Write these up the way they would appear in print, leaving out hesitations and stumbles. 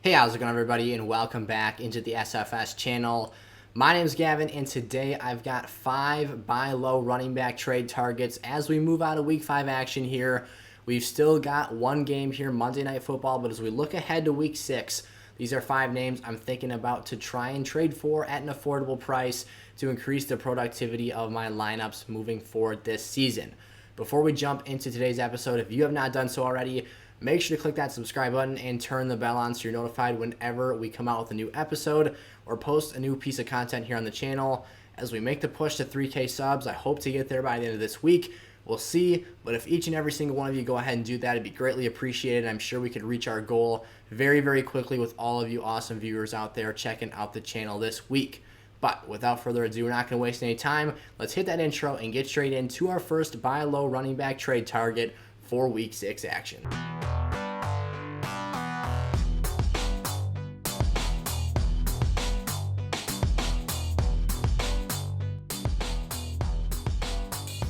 Hey, how's it going, everybody, and welcome back into the SFS channel. My name is Gavin, and today I've got 5 buy low running back trade targets as we move out of week 5 action here. We've still got one game here, Monday Night Football, but as we look ahead to week 6, these are 5 names I'm thinking about to try and trade for at an affordable price to increase the productivity of my lineups moving forward this season. Before we jump into today's episode, if you have not done so already, make sure to click that subscribe button and turn the bell on so you're notified whenever we come out with a new episode or post a new piece of content here on the channel. As we make the push to 3K subs, I hope to get there by the end of this week. We'll see, but if each and every single one of you go ahead and do that, it'd be greatly appreciated. I'm sure we could reach our goal very, very quickly with all of you awesome viewers out there checking out the channel this week. But without further ado, we're not going to waste any time. Let's hit that intro and get straight into our first buy low running back trade target for week 6 action.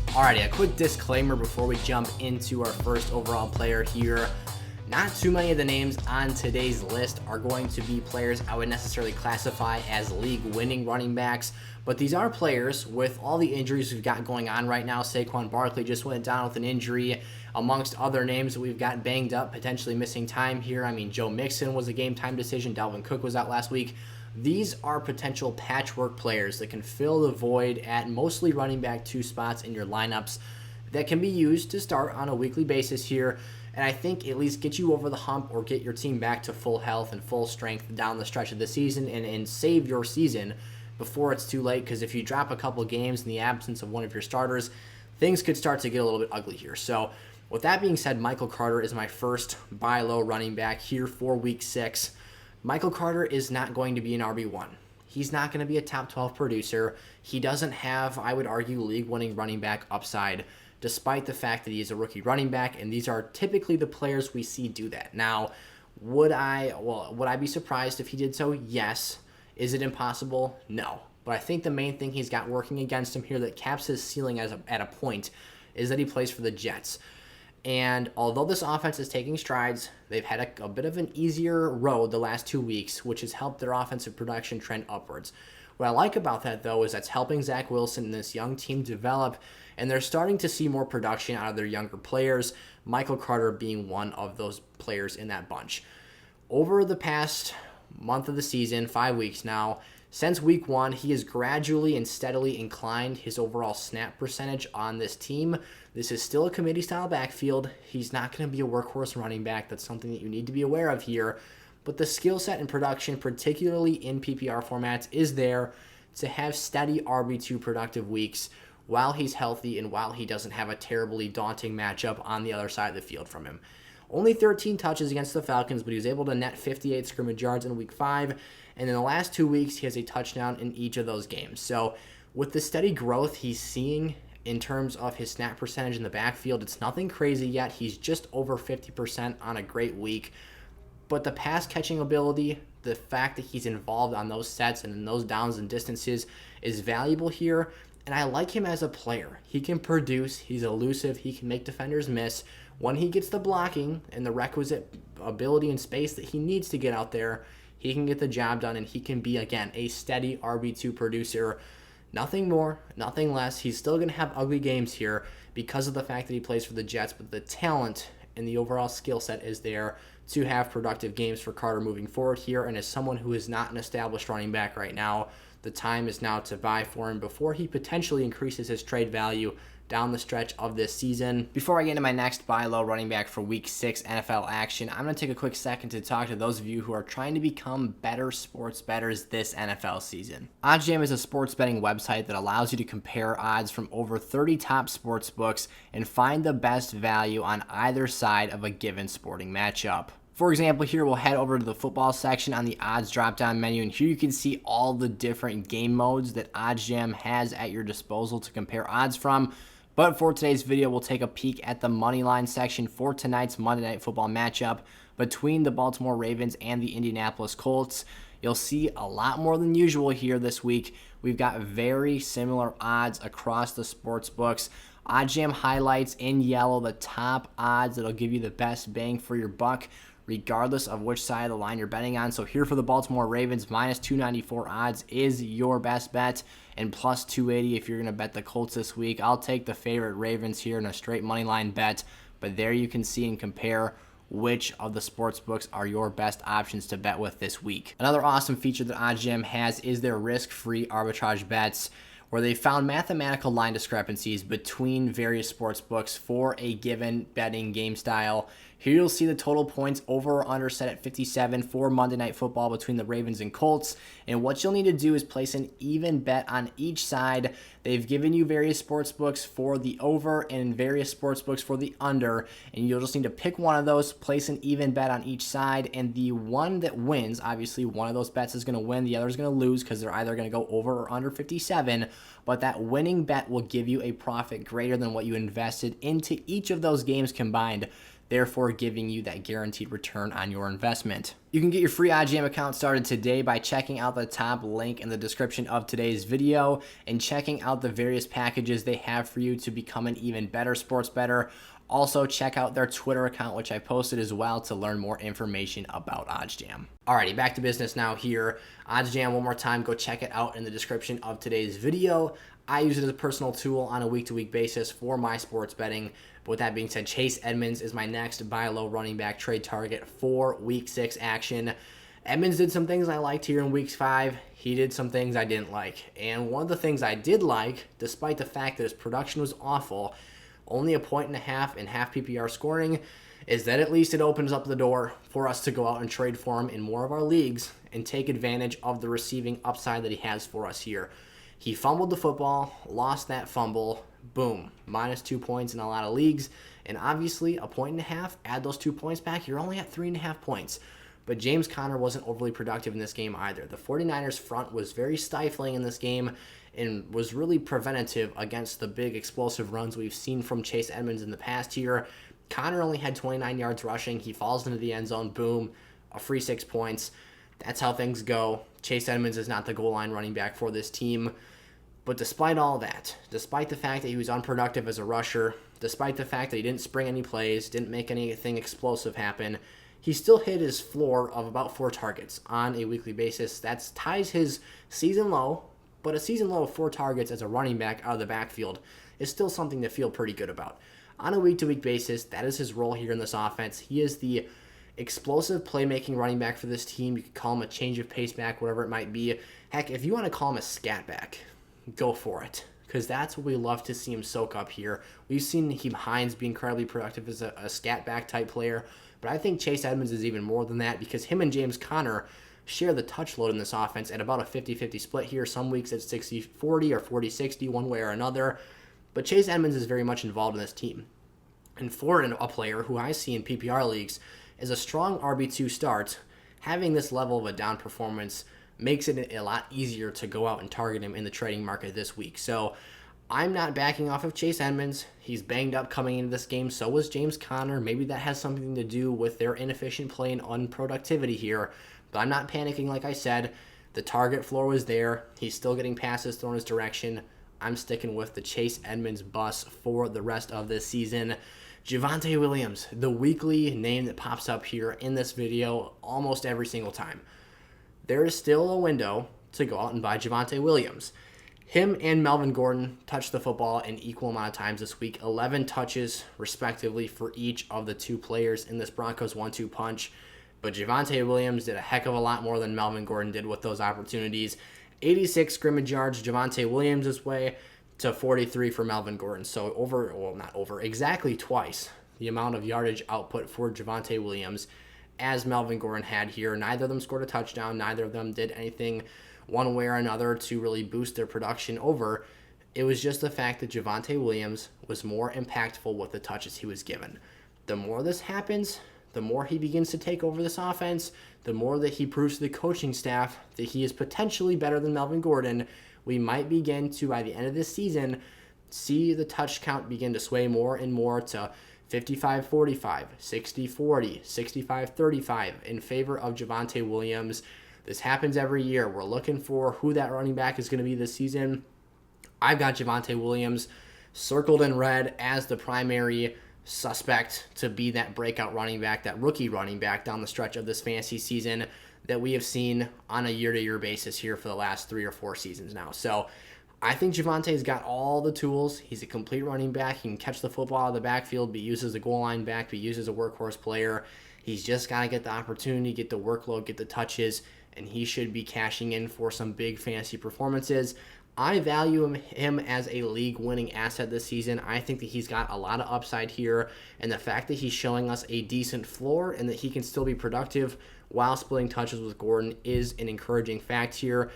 Alrighty, a quick disclaimer before we jump into our first overall player here. Not too many of the names on today's list are going to be players I would necessarily classify as league-winning running backs, but these are players with all the injuries we've got going on right now. Saquon Barkley just went down with an injury, amongst other names that we've got banged up, potentially missing time here. I mean, Joe Mixon was a game-time decision. Dalvin Cook was out last week. These are potential patchwork players that can fill the void at mostly running back 2 spots in your lineups that can be used to start on a weekly basis here, and I think at least get you over the hump or get your team back to full health and full strength down the stretch of the season and save your season before it's too late, because if you drop a couple games in the absence of one of your starters, things could start to get a little bit ugly here. So with that being said, Michael Carter is my first buy low running back here for week 6. Michael Carter is not going to be an RB1. He's not going to be a top 12 producer. He doesn't have, I would argue, league-winning running back upside, despite the fact that he is a rookie running back, and these are typically the players we see do that. Now, would I be surprised if he did so? Yes. Is it impossible? No. But I think the main thing he's got working against him here that caps his ceiling at a point is that he plays for the Jets. And although this offense is taking strides, they've had a bit of an easier road the last 2 weeks, which has helped their offensive production trend upwards. What I like about that, though, is that's helping Zach Wilson and this young team develop, and they're starting to see more production out of their younger players, Michael Carter being one of those players in that bunch. Over the past month of the season, 5 weeks now, since week 1, he has gradually and steadily inclined his overall snap percentage on this team. This is still a committee-style backfield. He's not going to be a workhorse running back. That's something that you need to be aware of here. But the skill set and production, particularly in PPR formats, is there to have steady RB2 productive weeks while he's healthy and while he doesn't have a terribly daunting matchup on the other side of the field from him. Only 13 touches against the Falcons, but he was able to net 58 scrimmage yards in week 5. And in the last 2 weeks, he has a touchdown in each of those games. So with the steady growth he's seeing in terms of his snap percentage in the backfield, it's nothing crazy yet. He's just over 50% on a great week. But the pass catching ability, the fact that he's involved on those sets and in those downs and distances is valuable here. And I like him as a player. He can produce. He's elusive. He can make defenders miss. When he gets the blocking and the requisite ability and space that he needs to get out there, he can get the job done, and he can be, again, a steady RB2 producer. Nothing more, nothing less. He's still going to have ugly games here because of the fact that he plays for the Jets, but the talent and the overall skill set is there to have productive games for Carter moving forward here. And as someone who is not an established running back right now, the time is now to buy for him before he potentially increases his trade value down the stretch of this season. Before I get into my next buy low running back for week 6 NFL action, I'm going to take a quick second to talk to those of you who are trying to become better sports bettors this NFL season. OddsJam is a sports betting website that allows you to compare odds from over 30 top sports books and find the best value on either side of a given sporting matchup. For example, here we'll head over to the football section on the odds drop-down menu, and here you can see all the different game modes that OddsJam has at your disposal to compare odds from. But for today's video, we'll take a peek at the money line section for tonight's Monday Night Football matchup between the Baltimore Ravens and the Indianapolis Colts. You'll see a lot more than usual here this week. We've got very similar odds across the sports books. OddsJam highlights in yellow the top odds that'll give you the best bang for your buck. regardless of which side of the line you're betting on. So here for the Baltimore Ravens, minus 294 odds is your best bet, and plus 280 if you're going to bet the Colts this week. I'll take the favorite Ravens here in a straight money line bet, but there you can see and compare which of the sports books are your best options to bet with this week. Another awesome feature that OddsJam has is their risk-free arbitrage bets, where they found mathematical line discrepancies between various sports books for a given betting game style. Here you'll see the total points over or under set at 57 for Monday Night Football between the Ravens and Colts. And what you'll need to do is place an even bet on each side. They've given you various sports books for the over and various sports books for the under. And you'll just need to pick one of those, place an even bet on each side. And the one that wins, obviously one of those bets is going to win, the other is going to lose because they're either going to go over or under 57. But that winning bet will give you a profit greater than what you invested into each of those games combined, therefore giving you that guaranteed return on your investment. You can get your free OddsJam account started today by checking out the top link in the description of today's video and checking out the various packages they have for you to become an even better sports bettor. Also, check out their Twitter account, which I posted as well, to learn more information about OddsJam. Alrighty, back to business now here. OddsJam, one more time, go check it out in the description of today's video. I use it as a personal tool on a week-to-week basis for my sports betting. But with that being said, Chase Edmonds is my next buy low running back trade target for Week 6 action. Edmonds did some things I liked here in Week 5. He did some things I didn't like. And one of the things I did like, despite the fact that his production was awful, only 1.5 points in half PPR scoring, is that at least it opens up the door for us to go out and trade for him in more of our leagues and take advantage of the receiving upside that he has for us here. He fumbled the football, lost that fumble, boom, minus 2 points in a lot of leagues, and obviously 1.5 points, add those 2 points back, you're only at 3.5 points. But James Conner wasn't overly productive in this game either. The 49ers front was very stifling in this game and was really preventative against the big explosive runs we've seen from Chase Edmonds in the past here. Conner only had 29 yards rushing. He falls into the end zone, boom, a free 6 points. That's how things go. Chase Edmonds is not the goal line running back for this team. But despite all that, despite the fact that he was unproductive as a rusher, despite the fact that he didn't spring any plays, didn't make anything explosive happen, he still hit his floor of about 4 targets on a weekly basis. That ties his season low, but a season low of 4 targets as a running back out of the backfield is still something to feel pretty good about. On a week-to-week basis, that is his role here in this offense. He is the explosive playmaking running back for this team. You could call him a change of pace back, whatever it might be. Heck, if you want to call him a scat back, go for it, because that's what we love to see him soak up here. We've seen Naheem Hines be incredibly productive as a scat back type player, but I think Chase Edmonds is even more than that, because him and James Conner share the touch load in this offense at about a 50-50 split here. Some weeks it's 60-40 or 40-60, one way or another. But Chase Edmonds is very much involved in this team. And for a player who I see in PPR leagues as a strong RB2 start, having this level of a down performance makes it a lot easier to go out and target him in the trading market this week. So I'm not backing off of Chase Edmonds. He's banged up coming into this game. So was James Conner. Maybe that has something to do with their inefficient play and unproductivity here. But I'm not panicking, like I said. The target floor was there. He's still getting passes thrown his direction. I'm sticking with the Chase Edmonds bus for the rest of this season. Javonte Williams, the weekly name that pops up here in this video almost every single time. There is still a window to go out and buy Javonte Williams. Him and Melvin Gordon touched the football an equal amount of times this week, 11 touches respectively for each of the two players in this Broncos 1-2 punch. But Javonte Williams did a heck of a lot more than Melvin Gordon did with those opportunities. 86 scrimmage yards Javonte Williams' way to 43 for Melvin Gordon. So exactly twice the amount of yardage output for Javonte Williams as Melvin Gordon had here. Neither of them scored a touchdown. Neither of them did anything one way or another to really boost their production over. It was just the fact that Javonte Williams was more impactful with the touches he was given. The more this happens, the more he begins to take over this offense, the more that he proves to the coaching staff that he is potentially better than Melvin Gordon. We might begin to, by the end of this season, see the touch count begin to sway more and more to 55-45, 60-40, 65-35 in favor of Javonte Williams. This happens every year. We're looking for who that running back is going to be this season. I've got Javonte Williams circled in red as the primary suspect to be that breakout running back, that rookie running back down the stretch of this fantasy season that we have seen on a year-to-year basis here for the last 3 or 4 seasons now. So I think Javonte's got all the tools. He's a complete running back. He can catch the football out of the backfield, be used as a goal line back, be used as a workhorse player. He's just got to get the opportunity, get the workload, get the touches, and he should be cashing in for some big fantasy performances. I value him as a league-winning asset this season. I think that he's got a lot of upside here, and the fact that he's showing us a decent floor and that he can still be productive while splitting touches with Gordon is an encouraging fact here.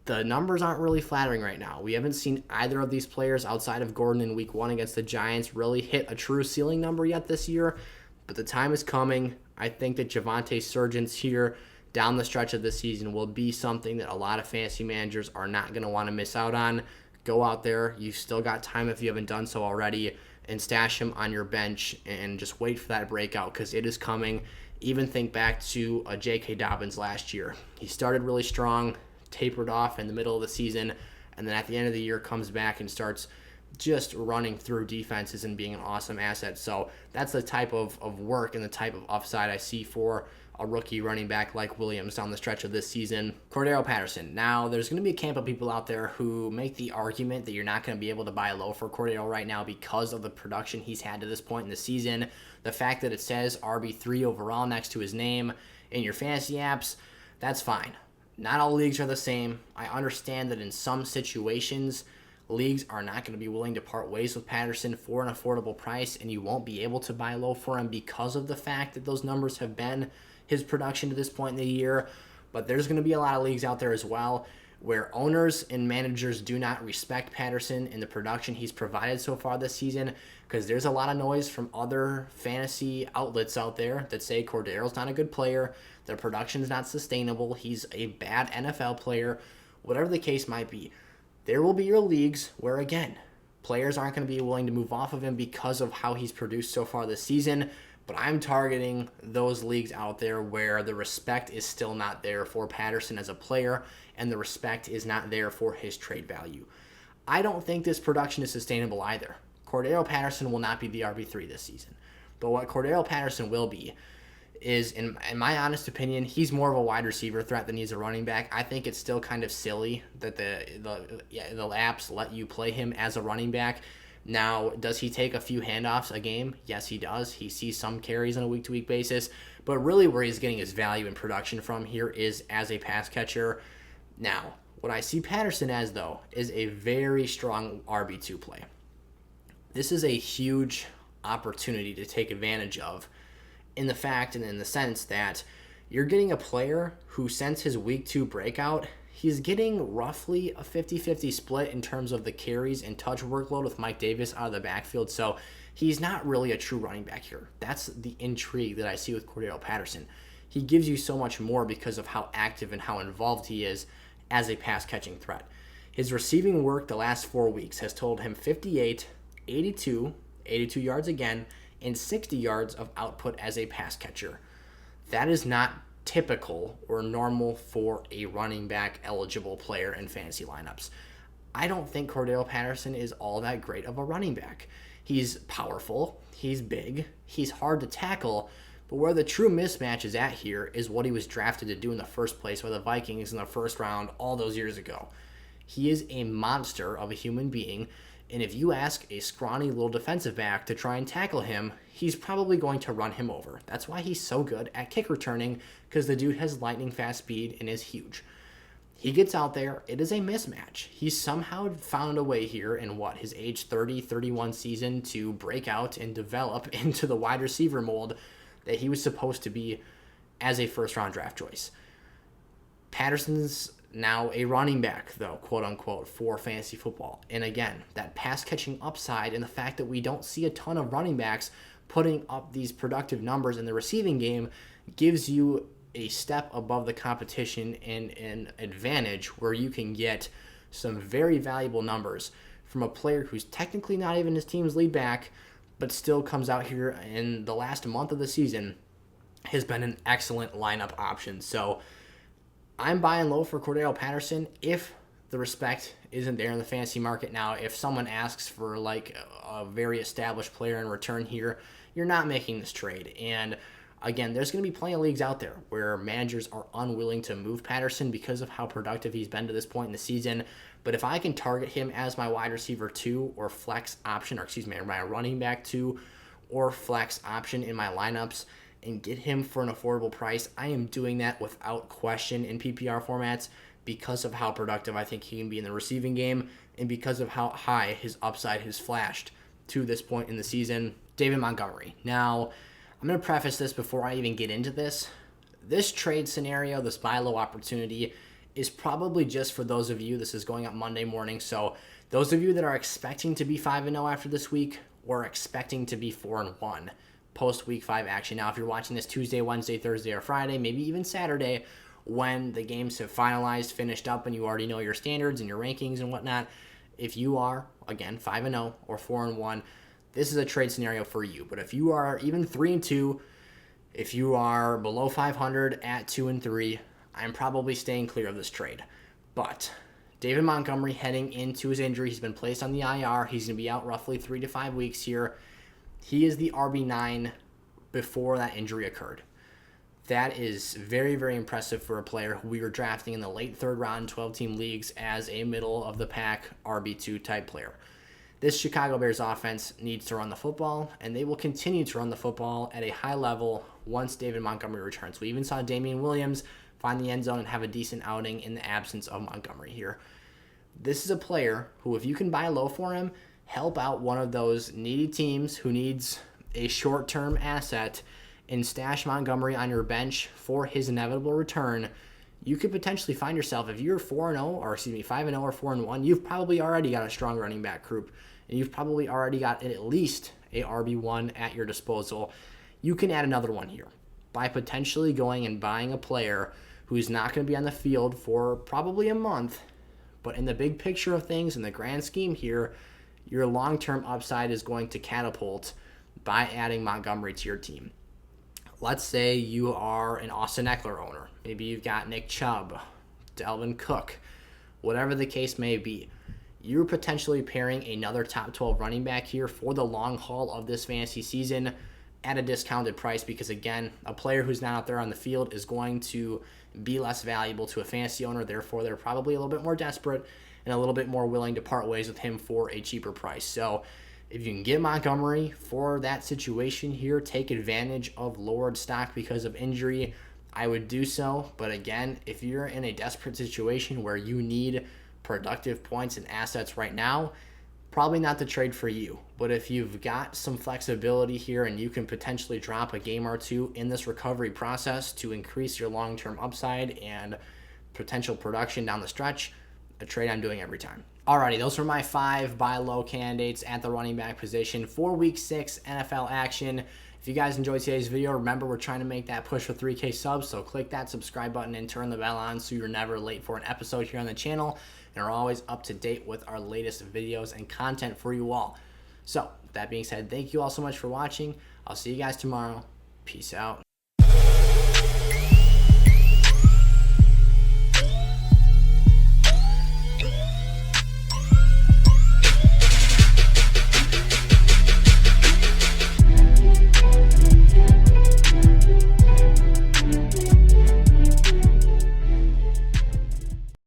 The numbers aren't really flattering right now. We haven't seen either of these players outside of Gordon in week 1 against the Giants really hit a true ceiling number yet this year, but the time is coming. I think that Javonte's surgence here down the stretch of the season will be something that a lot of fantasy managers are not going to want to miss out on. Go out there. You've still got time if you haven't done so already, and stash him on your bench and just wait for that breakout because it is coming. Even think back to J.K. Dobbins last year. He started really strong, tapered off in the middle of the season, and then at the end of the year comes back and starts just running through defenses and being an awesome asset. So that's the type of work and the type of upside I see for a rookie running back like Williams down the stretch of this season. Cordarrelle Patterson. Now, there's going to be a camp of people out there who make the argument that you're not going to be able to buy low for Cordarrelle right now because of the production he's had to this point in the season. The fact that it says RB3 overall next to his name in your fantasy apps, that's fine. Not all leagues are the same. I understand that in some situations, leagues are not going to be willing to part ways with Patterson for an affordable price, and you won't be able to buy low for him because of the fact that those numbers have been his production to this point in the year. But there's going to be a lot of leagues out there as well where owners and managers do not respect Patterson and the production he's provided so far this season, because there's a lot of noise from other fantasy outlets out there that say Cordarrelle's not a good player, their production's not sustainable, he's a bad NFL player, whatever the case might be. There will be your leagues where, again, players aren't going to be willing to move off of him because of how he's produced so far this season, but I'm targeting those leagues out there where the respect is still not there for Patterson as a player and the respect is not there for his trade value. I don't think this production is sustainable either. Cordarrelle Patterson will not be the RB3 this season, but what Cordarrelle Patterson will be is, in my honest opinion, he's more of a wide receiver threat than he's a running back. I think it's still kind of silly that the apps let you play him as a running back. Now, does he take a few handoffs a game? Yes, he does. He sees some carries on a week-to-week basis, but really where he's getting his value and production from here is as a pass catcher. Now, what I see Patterson as, though, is a very strong RB2 play. This is a huge opportunity to take advantage of in the fact and in the sense that you're getting a player who, since his week 2 breakout, he's getting roughly a 50-50 split in terms of the carries and touch workload with Mike Davis out of the backfield. So he's not really a true running back here. That's the intrigue that I see with Cordarrelle Patterson. He gives you so much more because of how active and how involved he is as a pass-catching threat. His receiving work the last 4 weeks has told him 58, 82 yards again, and 60 yards of output as a pass catcher. That is not typical or normal for a running back eligible player in fantasy lineups. I don't think Cordarrelle Patterson is all that great of a running back. He's powerful, he's big, he's hard to tackle, but where the true mismatch is at here is what he was drafted to do in the first place by the Vikings in the first round all those years ago. He is a monster of a human being, and if you ask a scrawny little defensive back to try and tackle him, he's probably going to run him over. That's why he's so good at kick returning, because the dude has lightning fast speed and is huge. He gets out there, it is a mismatch. He's somehow found a way here in his age 30, 31 season to break out and develop into the wide receiver mold that he was supposed to be as a first-round draft choice. Patterson's now a running back, though, quote-unquote, for fantasy football. And again, that pass-catching upside and the fact that we don't see a ton of running backs putting up these productive numbers in the receiving game gives you a step above the competition and an advantage where you can get some very valuable numbers from a player who's technically not even his team's lead back, but still comes out here in the last month of the season, has been an excellent lineup option. So I'm buying low for Cordarrelle Patterson if the respect isn't there in the fantasy market now. If someone asks for like a very established player in return here, you're not making this trade. And again, there's going to be plenty of leagues out there where managers are unwilling to move Patterson because of how productive he's been to this point in the season. But if I can target him as my wide receiver 2 or flex option, or excuse me, my running back 2 or flex option in my lineups and get him for an affordable price, I am doing that without question in PPR formats because of how productive I think he can be in the receiving game and because of how high his upside has flashed to this point in the season. David Montgomery. Now, I'm going to preface this before I even get into this. This trade scenario, this buy low opportunity, is probably just for those of you, this is going up Monday morning, so those of you that are expecting to be 5-0 after this week or expecting to be 4-1 post week 5 action. Now, if you're watching this Tuesday, Wednesday, Thursday, or Friday, maybe even Saturday, when the games have finalized, finished up, and you already know your standards and your rankings and whatnot, if you are, again, 5-0 or 4-1, this is a trade scenario for you. But if you are even 3-2, if you are below 500 at 2-3, I'm probably staying clear of this trade. But David Montgomery, heading into his injury, he's been placed on the IR. He's going to be out roughly 3 to 5 weeks here. He is the RB9 before that injury occurred. That is very, very impressive for a player who we were drafting in the late 3rd round, 12-team leagues as a middle-of-the-pack RB2 type player. This Chicago Bears offense needs to run the football, and they will continue to run the football at a high level once David Montgomery returns. We even saw Damian Williams find the end zone and have a decent outing in the absence of Montgomery here. This is a player who, if you can buy low for him, help out one of those needy teams who needs a short-term asset and stash Montgomery on your bench for his inevitable return, you could potentially find yourself, if you're 5-0 or 4-1, you've probably already got a strong running back group, and you've probably already got at least a RB1 at your disposal. You can add another one here by potentially going and buying a player who's not going to be on the field for probably a month, but in the big picture of things, in the grand scheme here, your long-term upside is going to catapult by adding Montgomery to your team. Let's say you are an Austin Eckler owner. Maybe you've got Nick Chubb, Dalvin Cook, whatever the case may be. You're potentially pairing another top 12 running back here for the long haul of this fantasy season at a discounted price because, again, a player who's not out there on the field is going to be less valuable to a fantasy owner. Therefore, they're probably a little bit more desperate and a little bit more willing to part ways with him for a cheaper price. So if you can get Montgomery for that situation here, take advantage of lowered stock because of injury, I would do so. But again, if you're in a desperate situation where you need productive points and assets right now, probably not the trade for you. But if you've got some flexibility here and you can potentially drop a game or two in this recovery process to increase your long-term upside and potential production down the stretch, a trade I'm doing every time. Alrighty, those were my 5 buy low candidates at the running back position for Week 6 NFL action. If you guys enjoyed today's video, remember we're trying to make that push for 3K subs, so click that subscribe button and turn the bell on so you're never late for an episode here on the channel and are always up to date with our latest videos and content for you all. So, that being said, thank you all so much for watching. I'll see you guys tomorrow. Peace out.